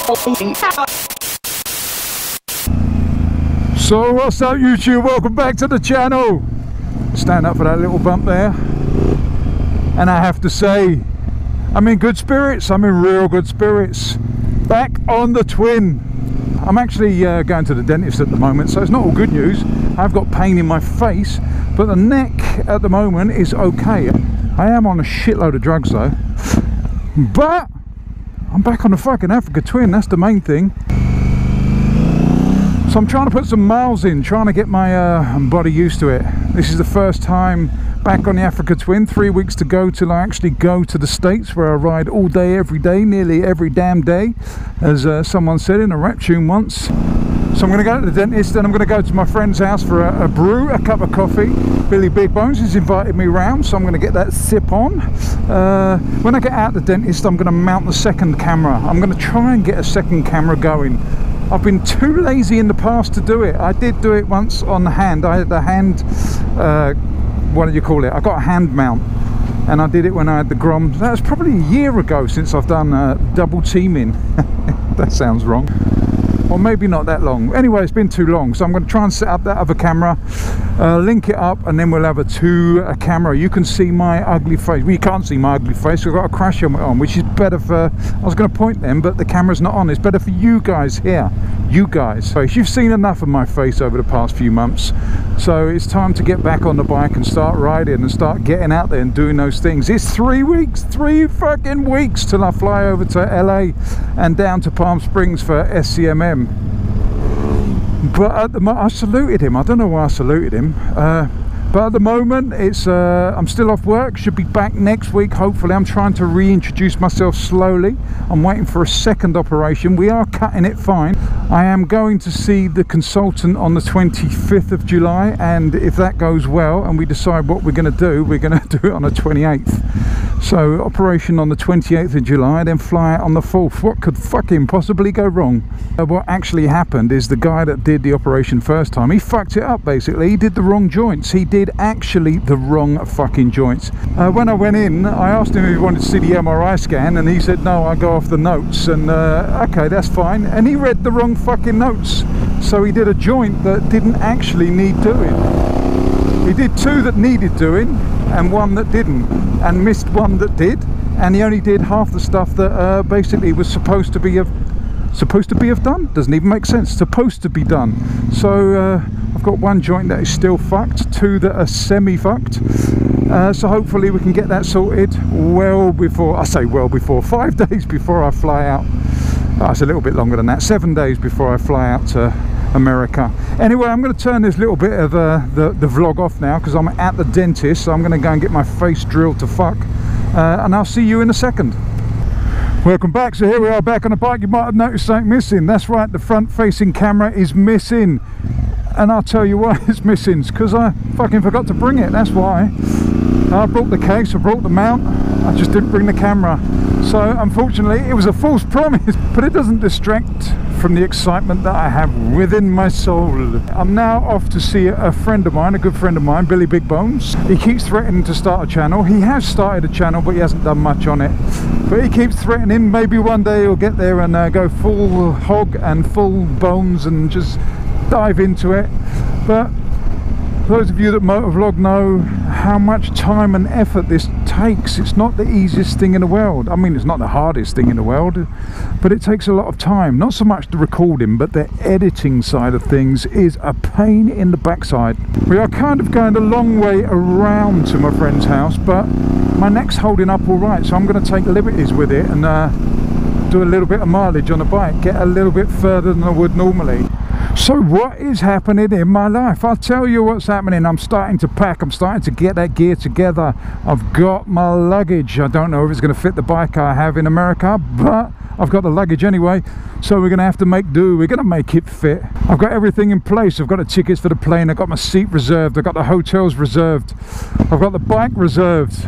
So what's up YouTube, welcome back to the channel. Stand up for that little bump there. And I have to say, I'm in good spirits, I'm in real good spirits. Back on the twin. I'm actually going to the dentist at the moment, so it's not all good news. I've got pain in my face, but the neck at the moment is okay. I am on a shitload of drugs though. But I'm back on the fucking Africa twin, that's the main thing. So I'm trying to put some miles in, trying to get my body used to it. This is the first time back on the Africa twin. 3 weeks to go till I actually go to the States, where I ride all day, every day, nearly every damn day, as someone said in a rap tune once. So I'm going to go to the dentist, then I'm going to go to my friend's house for a brew, a cup of coffee. Billy Big Bones has invited me round, so I'm going to get that sip on. When I get out the dentist, I'm going to mount the second camera. I'm going to try and get a second camera going. I've been too lazy in the past to do it. I did do it once on the hand. I had the hand, what do you call it? I got a hand mount, and I did it when I had the Grom. That was probably a year ago since I've done double teaming. That sounds wrong. Or maybe not that long. Anyway, it's been too long, so I'm going to try and set up that other camera, link it up, and then we'll have a camera. You can see my ugly face. Well, you can't see my ugly face. We've got a crash helmet on, which is better for, I was going to point them, but the camera's not on. It's better for you guys here. You guys. So you've seen enough of my face over the past few months, so it's time to get back on the bike and start riding and start getting out there and doing those things. It's 3 weeks, 3 fucking weeks till I fly over to LA and down to Palm Springs for SCMM. But at the I saluted him. I don't know why I saluted him. But at the moment, it's I'm still off work. Should be back next week, hopefully. I'm trying to reintroduce myself slowly. I'm waiting for a second operation. We are cutting it fine. I am going to see the consultant on the 25th of July, and if that goes well and we decide what we're going to do, we're going to do it on the 28th. So operation on the 28th of July, then fly out on the 4th. What could fucking possibly go wrong? What actually happened is the guy that did the operation first time, he fucked it up basically. He did the wrong joints. He did actually the wrong fucking joints. When I went in, I asked him if he wanted to see the MRI scan, and he said no, I go off the notes. And okay, that's fine. And he read the wrong fucking notes. So he did a joint that didn't actually need doing. He did 2 that needed doing and 1 that didn't, and missed 1 that did, and he only did half the stuff that basically was supposed to be done. Doesn't even make sense. Supposed to be done. So I've got 1 joint that is still fucked, 2 that are semi fucked. So hopefully we can get that sorted well before, I say well before, 5 days before I fly out. Oh, it's a little bit longer than that, 7 days before I fly out to America. Anyway, I'm going to turn this little bit of the vlog off now, because I'm at the dentist, so I'm going to go and get my face drilled to fuck, and I'll see you in a second. Welcome back. So here we are back on the bike. You might have noticed something missing. That's right, the front facing camera is missing, and I'll tell you why it's missing. It's because I fucking forgot to bring it. That's why. I brought the case, I brought the mount, I just didn't bring the camera. So unfortunately it was a false promise, but it doesn't distract from the excitement that I have within my soul. I'm now off to see a friend of mine, a good friend of mine, Billy Big Bones. He keeps threatening to start a channel. He has started a channel, but he hasn't done much on it. But he keeps threatening maybe one day he'll get there and go full hog and full bones and just dive into it. But those of you that motovlog know how much time and effort this takes. It's not the easiest thing in the world. I mean, it's not the hardest thing in the world, but it takes a lot of time. Not so much the recording, but the editing side of things is a pain in the backside. We are kind of going a long way around to my friend's house, but my neck's holding up all right, so I'm going to take liberties with it and do a little bit of mileage on the bike, get a little bit further than I would normally. So what is happening in my life? I'll tell you what's happening. I'm starting to pack. I'm starting to get that gear together. I've got my luggage. I don't know if it's going to fit the bike I have in America, but I've got the luggage anyway, so we're going to have to make do. We're going to make it fit. I've got everything in place. I've got the tickets for the plane. I've got my seat reserved. I've got the hotels reserved. I've got the bike reserved.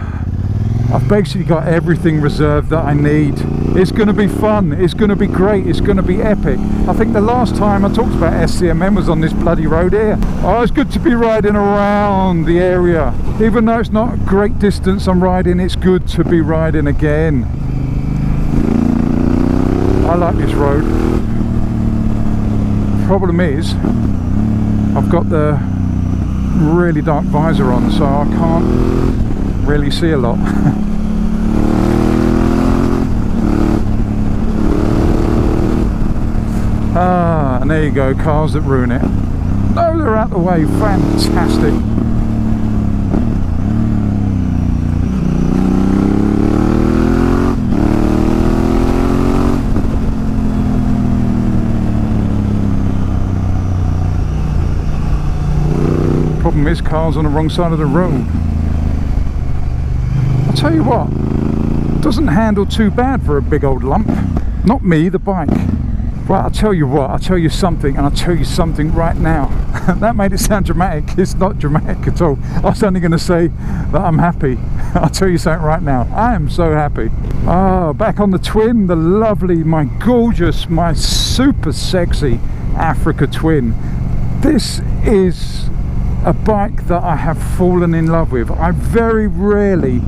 I've basically got everything reserved that I need. It's going to be fun. It's going to be great. It's going to be epic. I think the last time I talked about SCMM was on this bloody road here. Oh, it's good to be riding around the area. Even though it's not a great distance I'm riding, it's good to be riding again. I like this road. Problem is, I've got the really dark visor on, so I can't really see a lot. Ah, and there you go, cars that ruin it. No, they're out the way, fantastic. Problem is, cars on the wrong side of the road. I'll tell you what, doesn't handle too bad for a big old lump. Not me, the bike. Well, I'll tell you what, I'll tell you something, and I'll tell you something right now. That made it sound dramatic. It's not dramatic at all. I was only going to say that I'm happy. I'll tell you something right now. I am so happy. Ah, back on the Twin, the lovely, my gorgeous, my super sexy Africa Twin. This is a bike that I have fallen in love with. I very rarely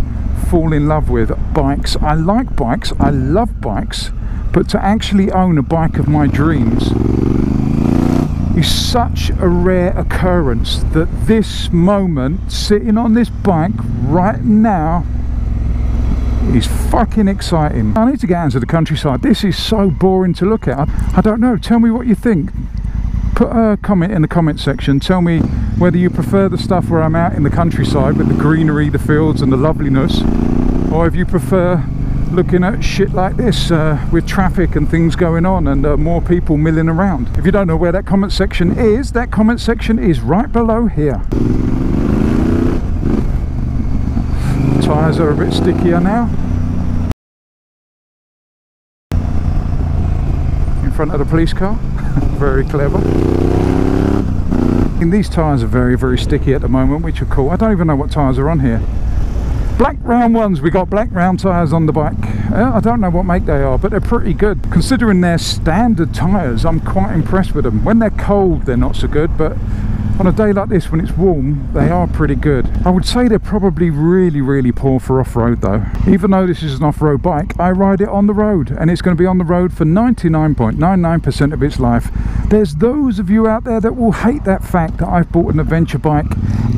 fall in love with bikes. I like bikes, I love bikes, but to actually own a bike of my dreams is such a rare occurrence that this moment, sitting on this bike right now, is fucking exciting. I need to get out into the countryside. This is so boring to look at. I don't know, tell me what you think. Put a comment in the comment section. Tell me whether you prefer the stuff where I'm out in the countryside with the greenery, the fields and the loveliness, or if you prefer looking at shit like this with traffic and things going on and more people milling around. If you don't know where that comment section is, that comment section is right below here. Tyres are a bit stickier now. In front of the police car. Very clever. And these tyres are very, very sticky at the moment, which are cool. I don't even know what tyres are on here. Black round ones. We got black round tyres on the bike. I don't know what make they are, but they're pretty good. Considering they're standard tyres, I'm quite impressed with them. When they're cold, they're not so good, but on a day like this, when it's warm, they are pretty good. I would say they're probably really, really poor for off-road though. Even though this is an off-road bike, I ride it on the road, and it's going to be on the road for 99.99% of its life. There's those of you out there that will hate that fact that I've bought an adventure bike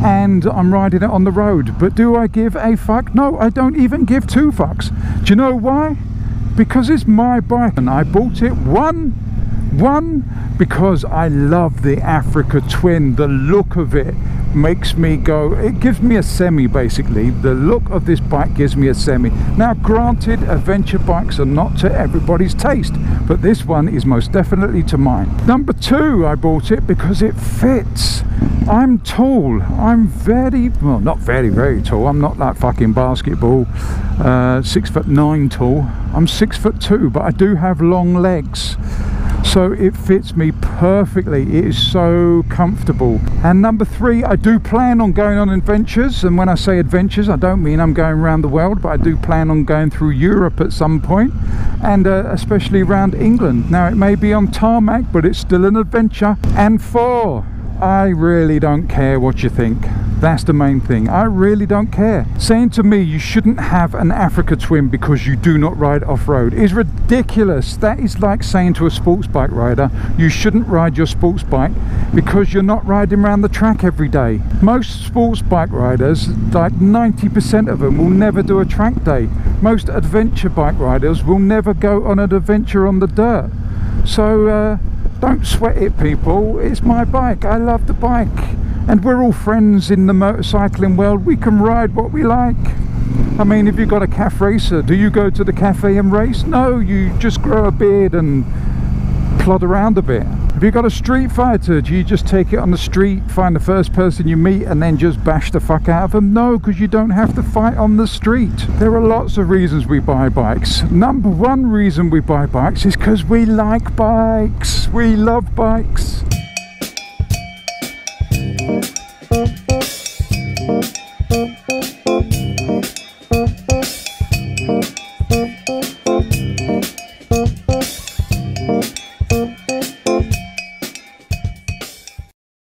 and I'm riding it on the road. But do I give a fuck? No, I don't even give two fucks. Do you know why? Because it's my bike, and I bought it one, because I love the Africa Twin. The look of it makes me go, it gives me a semi basically. The look of this bike gives me a semi. Now granted, adventure bikes are not to everybody's taste, but this one is most definitely to mine. Number two, I bought it because it fits. I'm tall. I'm very, well, not very, very tall. I'm not like fucking basketball, 6'9" tall. I'm 6'2", but I do have long legs. So it fits me perfectly. It is so comfortable. And number three, I do plan on going on adventures, and when I say adventures, I don't mean I'm going around the world, but I do plan on going through Europe at some point, and especially around England. Now it may be on tarmac, but it's still an adventure. And four, I really don't care what you think. That's the main thing. I really don't care. Saying to me you shouldn't have an Africa Twin because you do not ride off-road is ridiculous. That is like saying to a sports bike rider you shouldn't ride your sports bike because you're not riding around the track every day. Most sports bike riders, like 90% of them, will never do a track day. Most adventure bike riders will never go on an adventure on the dirt. So don't sweat it, people. It's my bike. I love the bike. And we're all friends in the motorcycling world. We can ride what we like. I mean, if you've got a calf racer, do you go to the cafe and race? No, you just grow a beard and plod around a bit. If you've got a street fighter, do you just take it on the street, find the first person you meet and then just bash the fuck out of them? No, because you don't have to fight on the street. There are lots of reasons we buy bikes. Number one reason we buy bikes is because we like bikes. We love bikes.